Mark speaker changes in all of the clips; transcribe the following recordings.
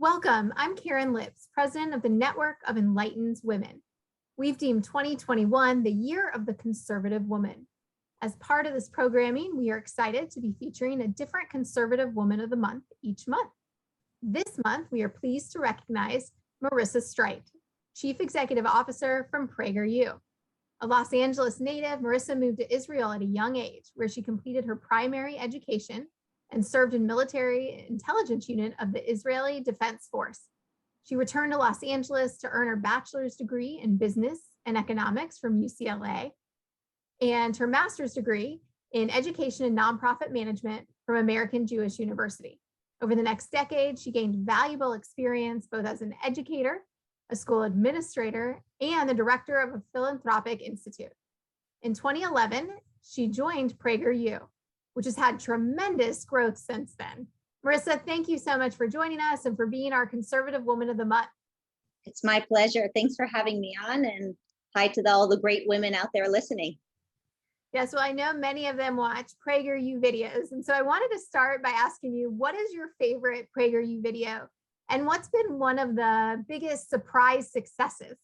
Speaker 1: Welcome, I'm Karen Lips, president of the Network of Enlightened Women. We've deemed 2021 the year of the conservative woman. As part of this programming, we are excited to be featuring a different conservative woman of the month each month. This month, we are pleased to recognize Marissa Streit, Chief Executive Officer from PragerU. A Los Angeles native, Marissa moved to Israel at a young age, where she completed her primary education and served in military intelligence unit of the Israeli Defense Force. She returned to Los Angeles to earn her bachelor's degree in business and economics from UCLA and her master's degree in education and nonprofit management from American Jewish University. Over the next decade, she gained valuable experience both as an educator, a school administrator, and the director of a philanthropic institute. In 2011, she joined PragerU, which has had tremendous growth since then. Marissa, thank you so much for joining us and for being our Conservative Woman of the Month.
Speaker 2: It's my pleasure. Thanks for having me on, and hi to all the great women out there listening.
Speaker 1: Yes, well, I know many of them watch PragerU videos. And so I wanted to start by asking you, what is your favorite PragerU video? And what's been one of the biggest surprise successes?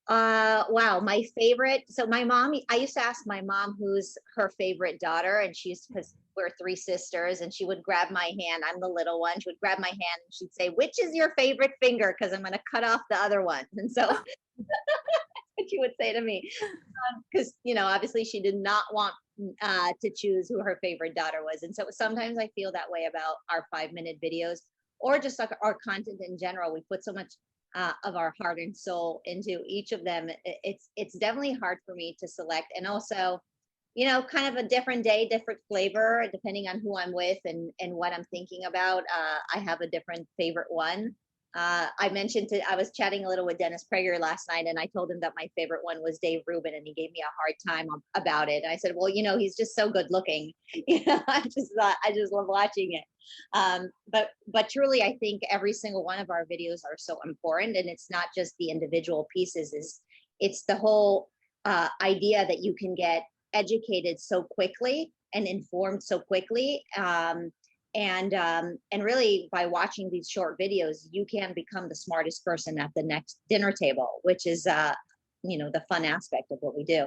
Speaker 2: Wow, my favorite. So my mom, I used to ask my mom who's her favorite daughter, and because we're three sisters, and she would grab my hand. I'm the little one. She would grab my hand and she'd say, "Which is your favorite finger? Because I'm going to cut off the other one." And so that's what she would say to me. Because, obviously she did not want to choose who her favorite daughter was. And so sometimes I feel that way about our 5-minute videos, or just like our content in general. We put so much of our heart and soul into each of them. It's definitely hard for me to select, and also, kind of a different day, different flavor, depending on who I'm with and what I'm thinking about. I have a different favorite one. I was chatting a little with Dennis Prager last night, and I told him that my favorite one was Dave Rubin, and he gave me a hard time about it. And I said, well, he's just so good looking. I just love watching it. But truly, I think every single one of our videos are so important, and it's not just the individual pieces. It's the whole idea that you can get educated so quickly and informed so quickly. And really, by watching these short videos, you can become the smartest person at the next dinner table, which is, the fun aspect of what we do.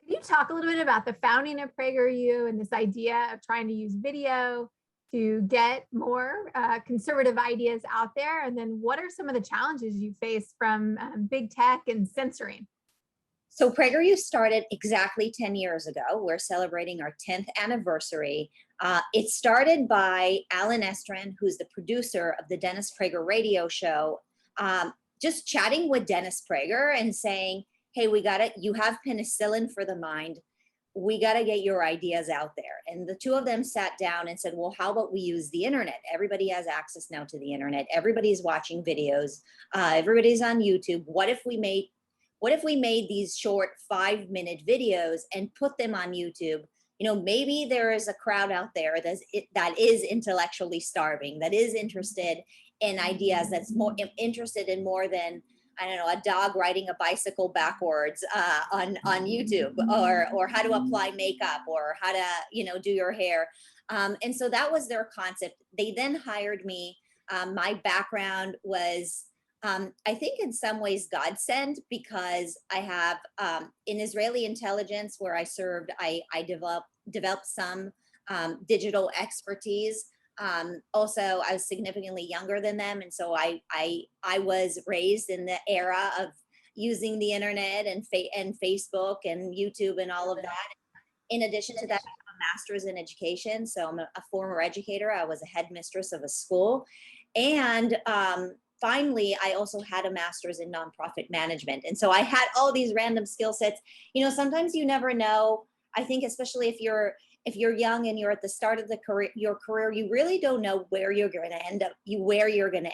Speaker 1: Can you talk a little bit about the founding of PragerU and this idea of trying to use video to get more conservative ideas out there? And then what are some of the challenges you face from big tech and censoring?
Speaker 2: So PragerU started exactly 10 years ago. We're celebrating our 10th anniversary. It started by Alan Estrin, who's the producer of the Dennis Prager radio show, just chatting with Dennis Prager and saying, hey, you have penicillin for the mind. We got to get your ideas out there. And the two of them sat down and said, well, how about we use the internet? Everybody has access now to the internet. Everybody's watching videos. Everybody's on YouTube. What if we made these short 5-minute videos and put them on YouTube? Maybe there is a crowd out there that is intellectually starving, that is interested in ideas, that's more interested in more than, I don't know, a dog riding a bicycle backwards on YouTube, or how to apply makeup, or how to, do your hair. And so that was their concept. They then hired me. My background was, I think in some ways godsend, because I have in Israeli intelligence where I served, I developed some digital expertise. Also, I was significantly younger than them, and so I was raised in the era of using the internet and Facebook and YouTube and all of that. In addition to that, I have a master's in education, so I'm a former educator. I was a headmistress of a school, and finally, I also had a master's in nonprofit management. And so I had all these random skill sets. Sometimes you never know. I think especially if you're young and you're at the start of your career, you really don't know where you're going to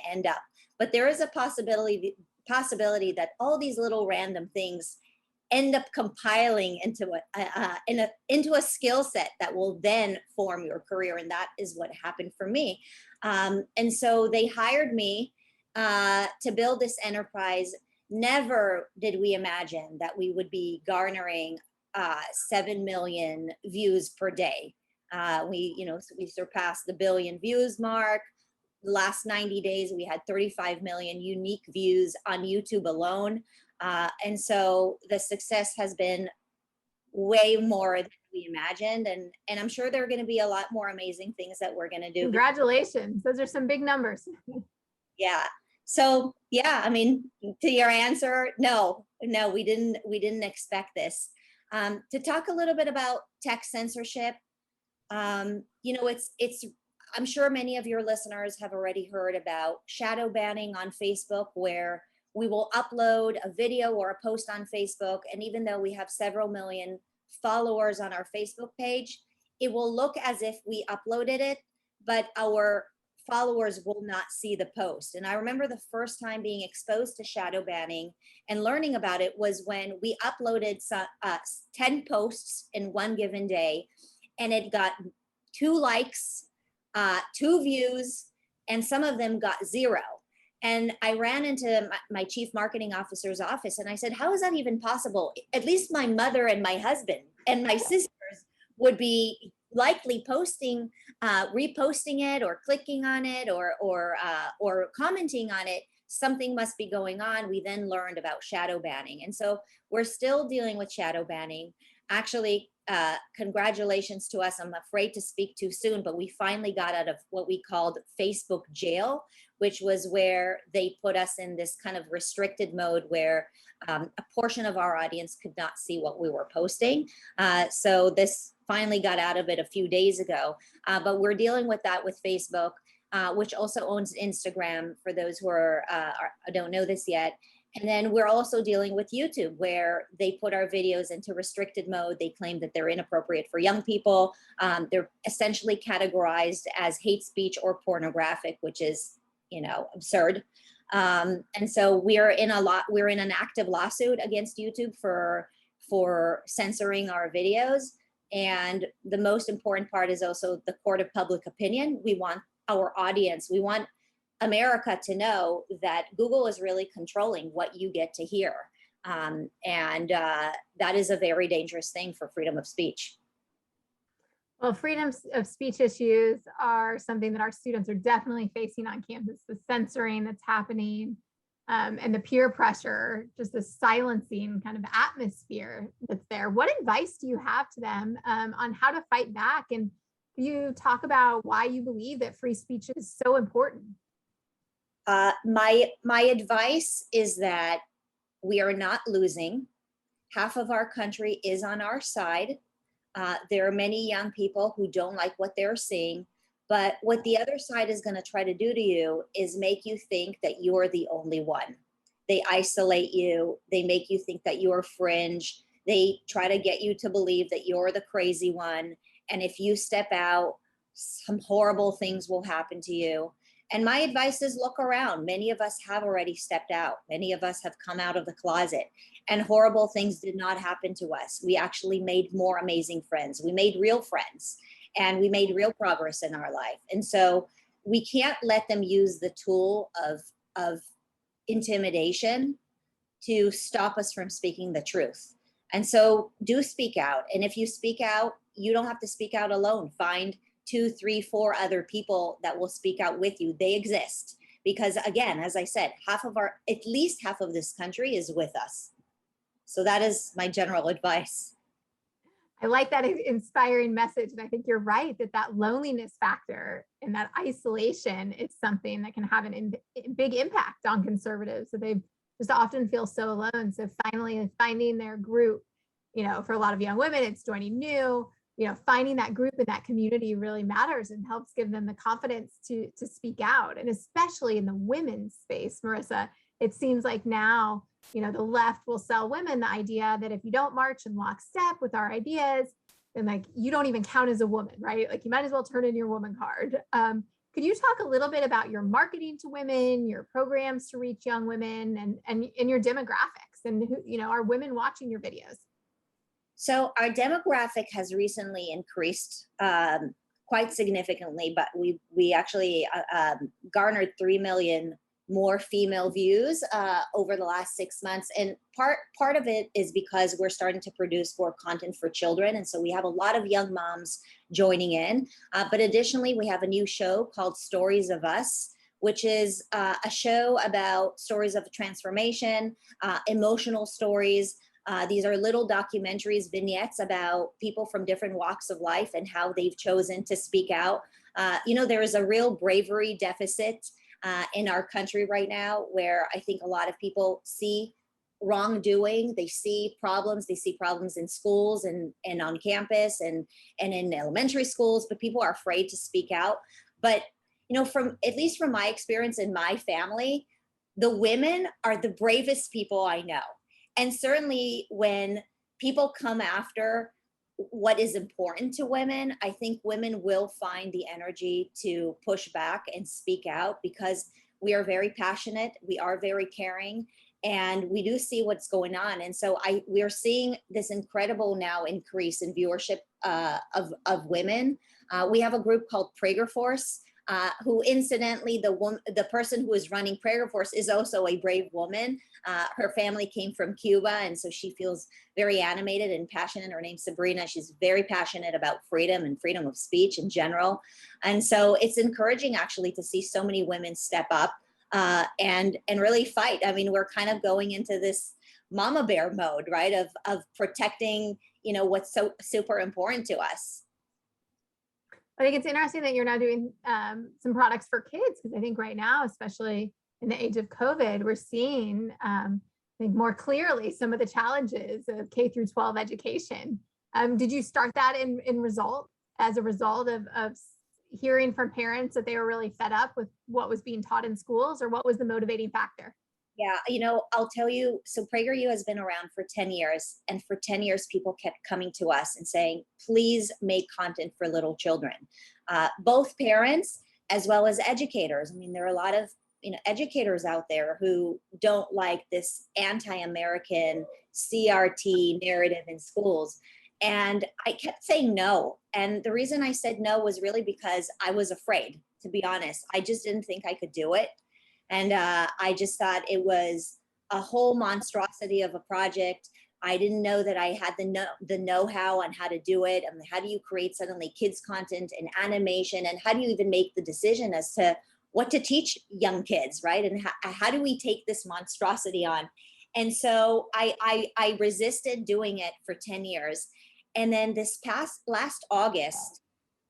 Speaker 2: end up. But there is a possibility that all these little random things end up compiling into a skill set that will then form your career. And that is what happened for me. And so they hired me to build this enterprise. Never did we imagine that we would be garnering 7 million views per day. We surpassed the billion views mark. the last 90 days, we had 35 million unique views on YouTube alone. And so the success has been way more than we imagined. And I'm sure there are going to be a lot more amazing things that we're going to do.
Speaker 1: Congratulations. Those are some big numbers.
Speaker 2: Yeah. So yeah, I mean, to your answer, no, we didn't expect this. To talk a little bit about tech censorship, you know, it's I'm sure many of your listeners have already heard about shadow banning on Facebook, where we will upload a video or a post on Facebook, and even though we have several million followers on our Facebook page, it will look as if we uploaded it, but our followers will not see the post. And I remember the first time being exposed to shadow banning and learning about it was when we uploaded 10 posts in one given day, and it got 2 likes, 2 views, and some of them got 0. And I ran into my chief marketing officer's office and I said, how is that even possible? At least my mother and my husband and my sisters would be likely posting, reposting it or clicking on it or commenting on it. Something must be going on. We then learned about shadow banning. And so we're still dealing with shadow banning. Actually, congratulations to us. I'm afraid to speak too soon, but we finally got out of what we called Facebook jail, which was where they put us in this kind of restricted mode where a portion of our audience could not see what we were posting. So this finally got out of it a few days ago, but we're dealing with that with Facebook, which also owns Instagram for those who don't know this yet. And then we're also dealing with YouTube, where they put our videos into restricted mode. They claim that they're inappropriate for young people. They're essentially categorized as hate speech or pornographic, which is, you know, absurd. And so we're in an active lawsuit against YouTube for censoring our videos. And the most important part is also the court of public opinion. We want our audience, we want America to know that Google is really controlling what you get to hear. And that is a very dangerous thing for freedom of speech.
Speaker 1: Well, freedom of speech issues are something that our students are definitely facing on campus. The censoring that's happening and the peer pressure, just the silencing kind of atmosphere that's there. What advice do you have to them on how to fight back? And do you talk about why you believe that free speech is so important?
Speaker 2: My advice is that we are not losing. Half of our country is on our side. There are many young people who don't like what they're seeing, but what the other side is going to try to do to you is make you think that you're the only one. They isolate you. They make you think that you're fringe. They try to get you to believe that you're the crazy one. And if you step out, some horrible things will happen to you. And my advice is look around. Many of us have already stepped out. Many of us have come out of the closet, and horrible things did not happen to us. We actually made more amazing friends. We made real friends, and we made real progress in our life. And so we can't let them use the tool of intimidation to stop us from speaking the truth. And so do speak out. And if you speak out, you don't have to speak out alone. Find 2, 3, 4 other people that will speak out with you. They exist because, again, as I said, at least half of this country is with us. So that is my general advice.
Speaker 1: I like that inspiring message. And I think you're right that loneliness factor and that isolation is something that can have a big impact on conservatives. So they just often feel so alone. So finally finding their group, you know, for a lot of young women, it's joining new. You know, finding that group and that community really matters and helps give them the confidence to speak out. And especially in the women's space, Marissa, it seems like now, you know, the left will sell women the idea that if you don't march in lockstep with our ideas, then like you don't even count as a woman, right? Like you might as well turn in your woman card. Could you talk a little bit about your marketing to women, your programs to reach young women and your demographics and who, you know, are women watching your videos?
Speaker 2: So our demographic has recently increased quite significantly, but we actually garnered 3 million more female views over the last 6 months. And part of it is because we're starting to produce more content for children. And so we have a lot of young moms joining in. But additionally, we have a new show called Stories of Us, which is a show about stories of transformation, emotional stories. These are little documentaries, vignettes about people from different walks of life and how they've chosen to speak out. There is a real bravery deficit in our country right now, where I think a lot of people see wrongdoing, they see problems in schools and on campus and in elementary schools, but people are afraid to speak out. But from at least from my experience in my family, the women are the bravest people I know. And certainly when people come after what is important to women, I think women will find the energy to push back and speak out, because we are very passionate, we are very caring, and we do see what's going on. And so we're seeing this incredible now increase in viewership of women. We have a group called PragerForce, who incidentally, the person who is running PragerForce is also a brave woman. Her family came from Cuba, and so she feels very animated and passionate. Her name's Sabrina. She's very passionate about freedom and freedom of speech in general. And so it's encouraging actually to see so many women step up and really fight. I mean, we're kind of going into this mama bear mode, right? Of protecting, what's so super important to us.
Speaker 1: I think it's interesting that you're now doing some products for kids, because I think right now, especially in the age of COVID, we're seeing, I think more clearly, some of the challenges of K through 12 education. Did you start that as a result of hearing from parents that they were really fed up with what was being taught in schools, or what was the motivating factor?
Speaker 2: Yeah, I'll tell you, so PragerU has been around for 10 years. And for 10 years, people kept coming to us and saying, please make content for little children, both parents as well as educators. I mean, there are a lot of educators out there who don't like this anti-American CRT narrative in schools. And I kept saying no. And the reason I said no was really because I was afraid, to be honest. I just didn't think I could do it. And I just thought it was a whole monstrosity of a project. I didn't know that I had the know-how on how to do it. I mean, how do you create suddenly kids content and animation? And how do you even make the decision as to what to teach young kids, right? And how do we take this monstrosity on? And so I resisted doing it for 10 years. And then last August,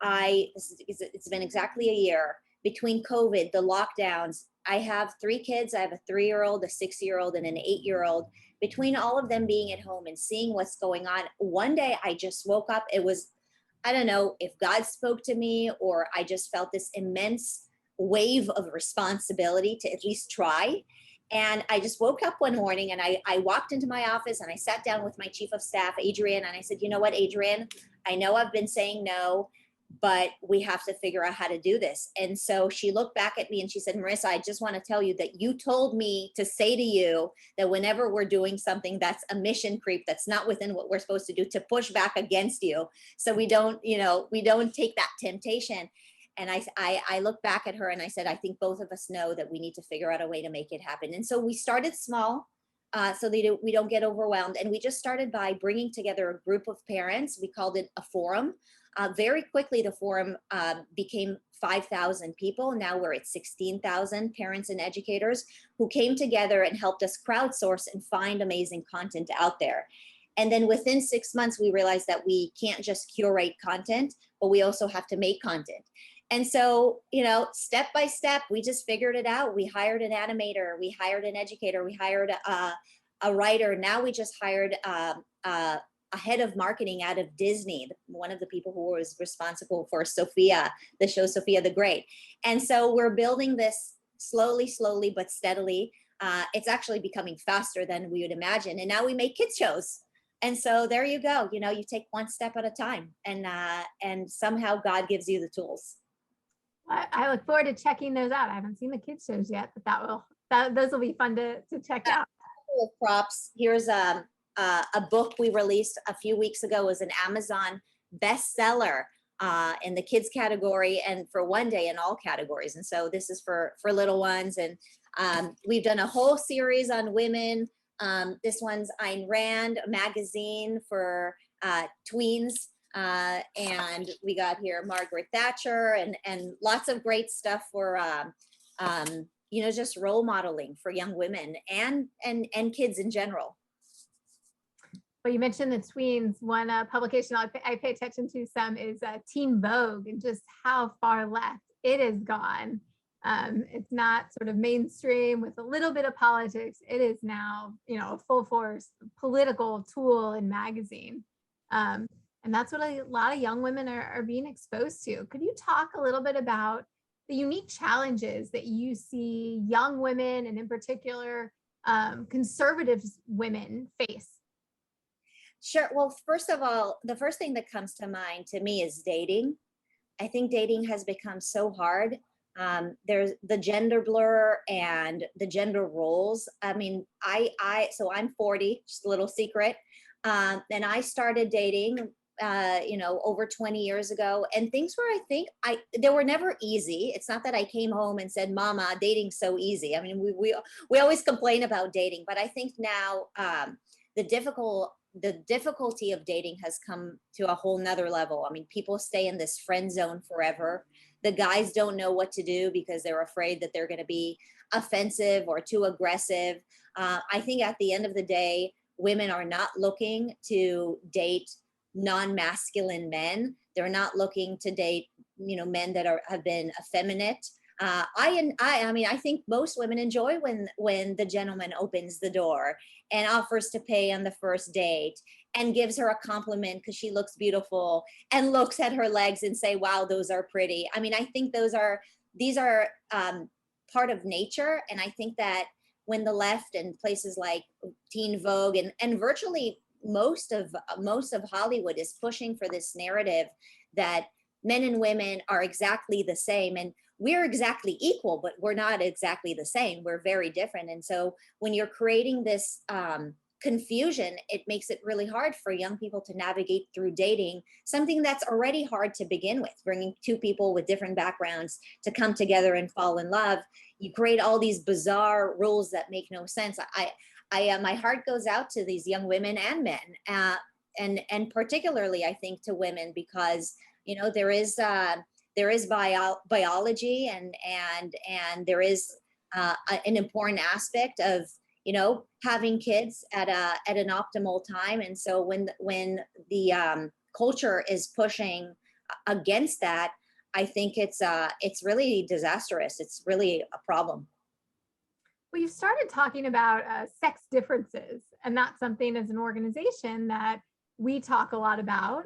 Speaker 2: it's been exactly a year, between COVID, the lockdowns. I have 3 kids. I have a 3-year-old, a 6-year-old, and an 8-year-old. Between all of them being at home and seeing what's going on, one day I just woke up. It was, I don't know if God spoke to me, or I just felt this immense wave of responsibility to at least try. And I just woke up one morning and I walked into my office and I sat down with my chief of staff, Adrian, and I said, you know what, Adrian, I know I've been saying no, but we have to figure out how to do this. And so she looked back at me and she said, Marissa, I just want to tell you that you told me to say to you that whenever we're doing something that's a mission creep, that's not within what we're supposed to do, to push back against you. So we don't take that temptation. And I looked back at her and I said, I think both of us know that we need to figure out a way to make it happen. And so we started small, so we don't get overwhelmed. And we just started by bringing together a group of parents. We called it a forum. Very quickly, the forum became 5,000 people. Now we're at 16,000 parents and educators who came together and helped us crowdsource and find amazing content out there. And then within 6 months, we realized that we can't just curate content, but we also have to make content. And so, step by step, we just figured it out. We hired an animator, we hired an educator, we hired a writer. Now we just hired a head of marketing out of Disney, one of the people who was responsible for Sophia, the show Sophia the Great. And so we're building this slowly, but steadily. It's actually becoming faster than we would imagine. And now we make kids shows. And so there you go. You take one step at a time, and somehow God gives you the tools.
Speaker 1: I look forward to checking those out. I haven't seen the kids shows yet, but those will be fun to check out.
Speaker 2: Props. Here's a book we released a few weeks ago. It was an Amazon bestseller in the kids category, and for one day in all categories. And so this is for little ones. And we've done a whole series on women. This one's Ayn Rand, a magazine for tweens. And we got here Margaret Thatcher, and lots of great stuff for just role modeling for young women and kids in general.
Speaker 1: Well, you mentioned the tweens. One publication I pay attention to some is Teen Vogue, and just how far left it has gone. It's not sort of mainstream with a little bit of politics. It is now, a full force political tool and magazine. And that's what a lot of young women are being exposed to. Could you talk a little bit about the unique challenges that you see young women, and in particular, conservative women face?
Speaker 2: Sure. Well, first of all, the first thing that comes to mind to me is dating. I think dating has become so hard. There's the gender blur and the gender roles. I mean, so I'm 40, just a little secret. And I started dating, over 20 years ago, and things were, they were never easy. It's not that I came home and said, Mama, dating's so easy. I mean, we always complain about dating, but I think now, the difficulty of dating has come to a whole nother level. I mean, people stay in this friend zone forever. The guys don't know what to do because they're afraid that they're going to be offensive or too aggressive. I think at the end of the day, women are not looking to date non-masculine men. They're not looking to date, men that have been effeminate. I think most women enjoy when the gentleman opens the door and offers to pay on the first date and gives her a compliment because she looks beautiful and looks at her legs and say, wow, those are pretty. I mean, I think these are part of nature. And I think that when the left and places like Teen Vogue and virtually most of Hollywood is pushing for this narrative that men and women are exactly the same, and we're exactly equal, but we're not exactly the same. We're very different. And so when you're creating this confusion, it makes it really hard for young people to navigate through dating, something that's already hard to begin with, bringing two people with different backgrounds to come together and fall in love. You create all these bizarre rules that make no sense. My heart goes out to these young women and men, and particularly I think to women, because there is biology and there is an important aspect of having kids at an optimal time. And so when the culture is pushing against that, I think it's really disastrous. It's really a problem.
Speaker 1: Well, you've started talking about sex differences, and that's something as an organization that we talk a lot about.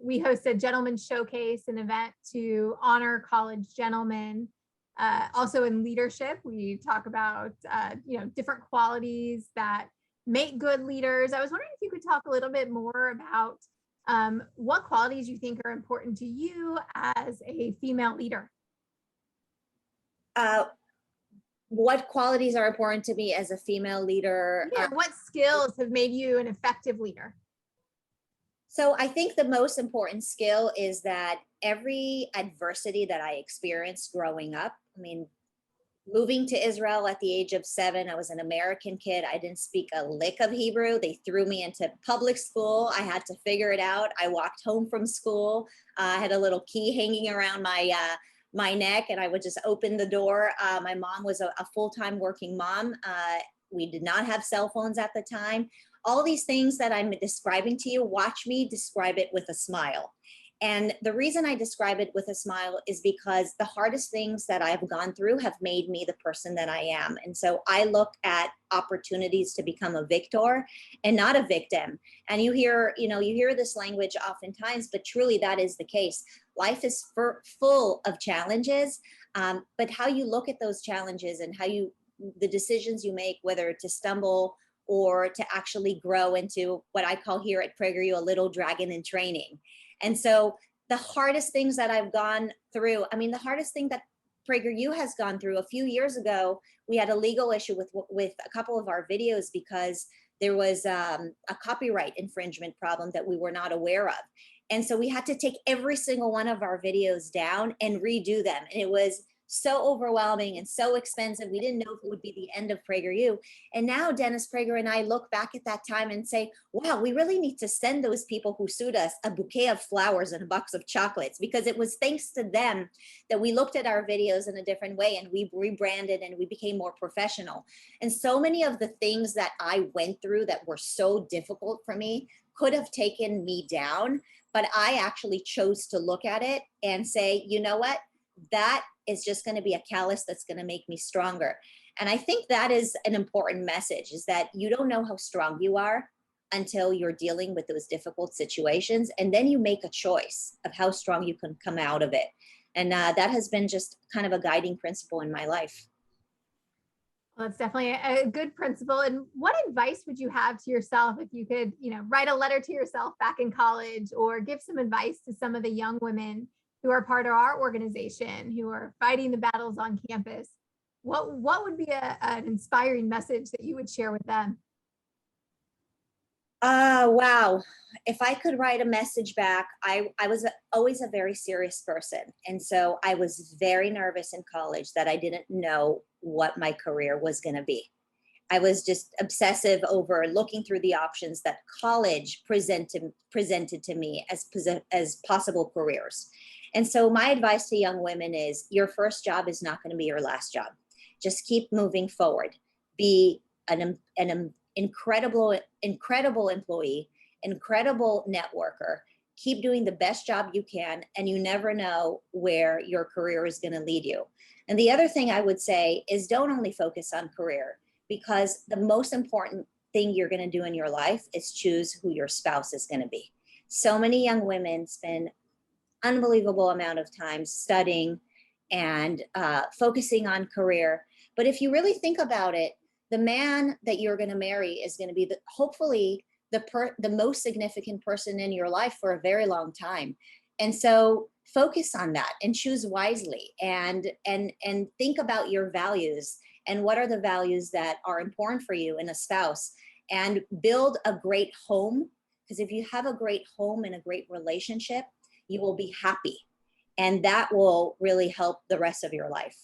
Speaker 1: We hosted Gentlemen's Showcase, an event to honor college gentlemen. Also in leadership, we talk about different qualities that make good leaders. I was wondering if you could talk a little bit more about what qualities you think are important to you as a female leader.
Speaker 2: What qualities are important to me as a female leader?
Speaker 1: Yeah, what skills have made you an effective leader?
Speaker 2: So I think the most important skill is that every adversity that I experienced growing up, I mean, moving to Israel at the age of 7, I was an American kid. I didn't speak a lick of Hebrew. They threw me into public school. I had to figure it out. I walked home from school. I had a little key hanging around my neck, and I would just open the door. My mom was a full-time working mom. We did not have cell phones at the time. All these things that I'm describing to you, watch me describe it with a smile. And the reason I describe it with a smile is because the hardest things that I've gone through have made me the person that I am. And so I look at opportunities to become a victor and not a victim. And you hear this language oftentimes, but truly that is the case. Life is full of challenges, but how you look at those challenges and the decisions you make, whether to stumble or to actually grow into what I call here at PragerU, a little dragon in training. And so the hardest things that I've gone through, the hardest thing that PragerU has gone through, a few years ago, we had a legal issue with a couple of our videos because there was a copyright infringement problem that we were not aware of. And so we had to take every single one of our videos down and redo them. And it was so overwhelming and so expensive. We didn't know if it would be the end of PragerU. And now Dennis Prager and I look back at that time and say, wow, we really need to send those people who sued us a bouquet of flowers and a box of chocolates, because it was thanks to them that we looked at our videos in a different way and we rebranded and we became more professional. And so many of the things that I went through that were so difficult for me could have taken me down, but I actually chose to look at it and say, you know what? That is just going to be a callus that's going to make me stronger. And I think that is an important message, is that you don't know how strong you are until you're dealing with those difficult situations. And then you make a choice of how strong you can come out of it. And that has been just kind of a guiding principle in my life.
Speaker 1: Well, that's definitely a good principle. And what advice would you have to yourself if you could, write a letter to yourself back in college, or give some advice to some of the young women who are part of our organization, who are fighting the battles on campus? What would be an inspiring message that you would share with them?
Speaker 2: Wow. If I could write a message back, I was always a very serious person. And so I was very nervous in college that I didn't know what my career was going to be. I was just obsessive over looking through the options that college presented to me as possible careers. And so my advice to young women is, your first job is not going to be your last job. Just keep moving forward. Be an incredible employee, incredible networker. Keep doing the best job you can, and you never know where your career is going to lead you. And the other thing I would say is, don't only focus on career, because the most important thing you're going to do in your life is choose who your spouse is going to be. So many young women spend unbelievable amount of time studying and focusing on career. But if you really think about it, the man that you're going to marry is going to be hopefully the most significant person in your life for a very long time. And so focus on that and choose wisely, and think about your values and what are the values that are important for you in a spouse, and build a great home. Because if you have a great home and a great relationship, you will be happy, and that will really help the rest of your life.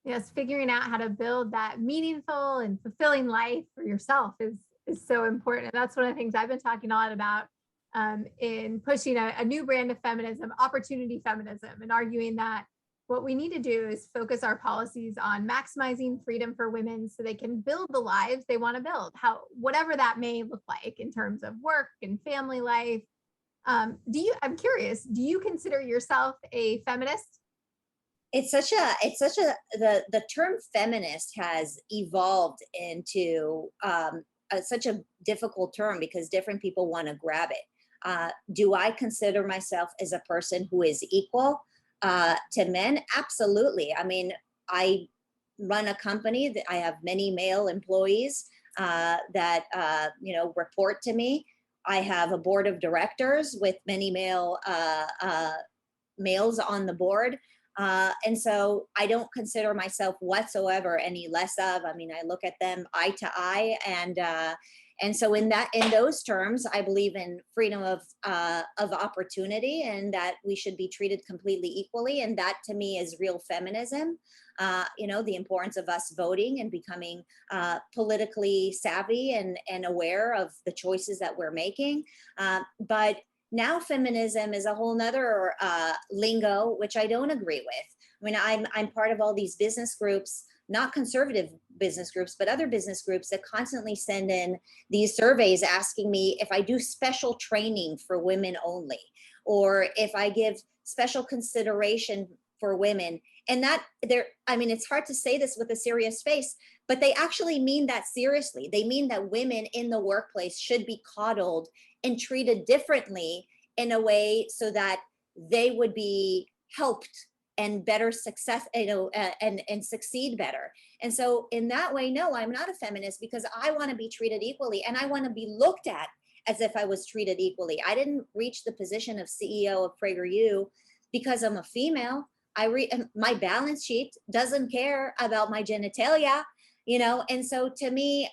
Speaker 1: Yes, figuring out how to build that meaningful and fulfilling life for yourself is so important. And that's one of the things I've been talking a lot about in pushing a new brand of feminism, opportunity feminism, and arguing that what we need to do is focus our policies on maximizing freedom for women so they can build the lives they want to build, whatever that may look like in terms of work and family life. I'm curious, do you consider yourself a feminist?
Speaker 2: The term feminist has evolved into such a difficult term, because different people want to grab it. Do I consider myself as a person who is equal to men? Absolutely. I mean, I run a company that I have many male employees that report to me. I have a board of directors with many males on the board. And so I don't consider myself whatsoever any less of. I mean, I look at them eye to eye, and so in those terms, I believe in freedom of opportunity, and that we should be treated completely equally. And that to me is real feminism. The importance of us voting and becoming politically savvy and aware of the choices that we're making. But now feminism is a whole nother lingo, which I don't agree with. I mean, I'm part of all these business groups, not conservative business groups, but other business groups that constantly send in these surveys asking me if I do special training for women only, or if I give special consideration for women. And it's hard to say this with a serious face, but they actually mean that seriously. They mean that women in the workplace should be coddled and treated differently in a way so that they would be helped and better success, and succeed better. And so in that way, no, I'm not a feminist, because I want to be treated equally, and I want to be looked at as if I was treated equally. I didn't reach the position of CEO of PragerU because I'm a female. My balance sheet doesn't care about my genitalia, and so to me,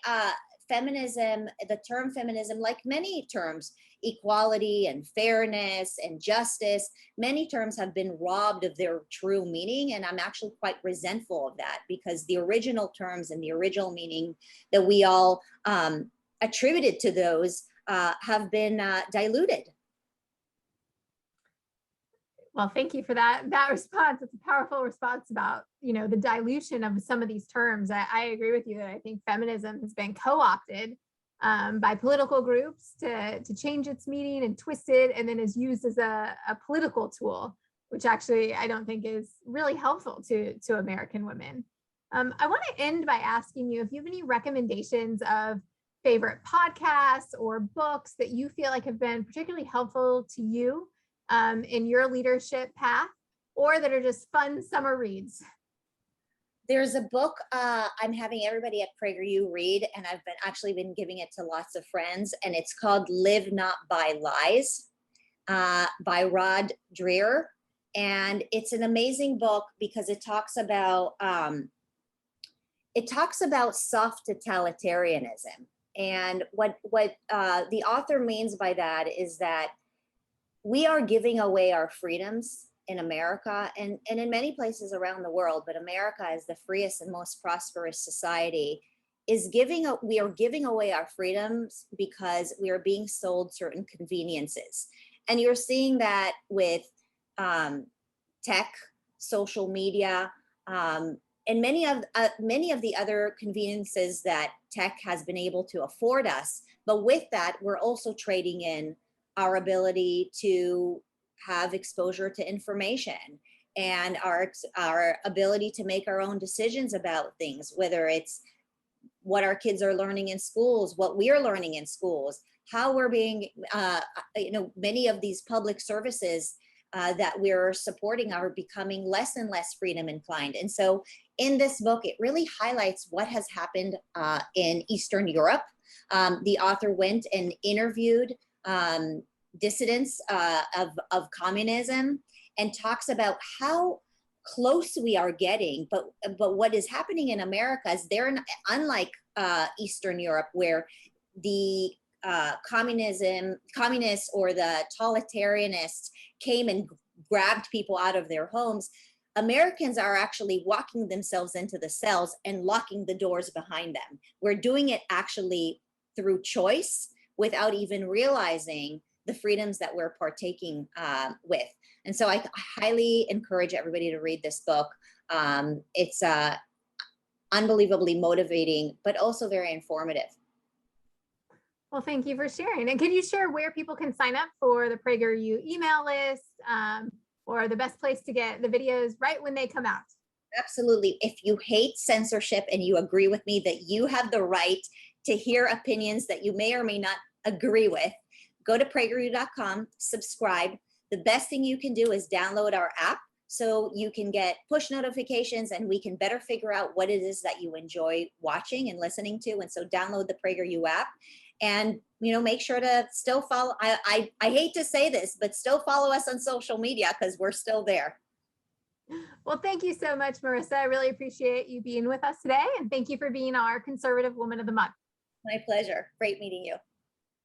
Speaker 2: feminism, the term feminism, like many terms, equality and fairness and justice, many terms have been robbed of their true meaning. And I'm actually quite resentful of that, because the original terms and the original meaning that we all attributed to those have been diluted.
Speaker 1: Well, thank you for that response. It's a powerful response about, the dilution of some of these terms. I agree with you that I think feminism has been co-opted by political groups to change its meaning and twist it, and then is used as a political tool, which actually I don't think is really helpful to American women. I want to end by asking you if you have any recommendations of favorite podcasts or books that you feel like have been particularly helpful to you in your leadership path, or that are just fun summer reads.
Speaker 2: There's a book I'm having everybody at PragerU read, and I've actually been giving it to lots of friends, and it's called Live Not by Lies by Rod Dreher. And it's an amazing book because it talks about soft totalitarianism. And what the author means by that is that we are giving away our freedoms in America and in many places around the world, but America, as the freest and most prosperous society, we are giving away our freedoms because we are being sold certain conveniences. And you're seeing that with tech, social media, and many of the other conveniences that tech has been able to afford us. But with that, we're also trading in our ability to have exposure to information and our ability to make our own decisions about things, whether it's what our kids are learning in schools, what we are learning in schools, how we're being, many of these public services that we're supporting are becoming less and less freedom inclined. And so in this book, it really highlights what has happened in Eastern Europe. The author went and interviewed dissidents of communism and talks about how close we are getting, but what is happening in America is unlike Eastern Europe, where the communists or the totalitarianists came and grabbed people out of their homes. Americans are actually walking themselves into the cells and locking the doors behind them. We're doing it actually through choice without even realizing the freedoms that we're partaking with. And so I highly encourage everybody to read this book. It's unbelievably motivating, but also very informative.
Speaker 1: Well, thank you for sharing. And can you share where people can sign up for the PragerU email list, or the best place to get the videos right when they come out?
Speaker 2: Absolutely. If you hate censorship and you agree with me that you have the right to hear opinions that you may or may not agree with, go to PragerU.com, subscribe. The best thing you can do is download our app so you can get push notifications and we can better figure out what it is that you enjoy watching and listening to. And so download the PragerU app and, make sure to still follow. I hate to say this, but still follow us on social media because we're still there.
Speaker 1: Well, thank you so much, Marissa. I really appreciate you being with us today. And thank you for being our Conservative Woman of the Month.
Speaker 2: My pleasure. Great meeting you.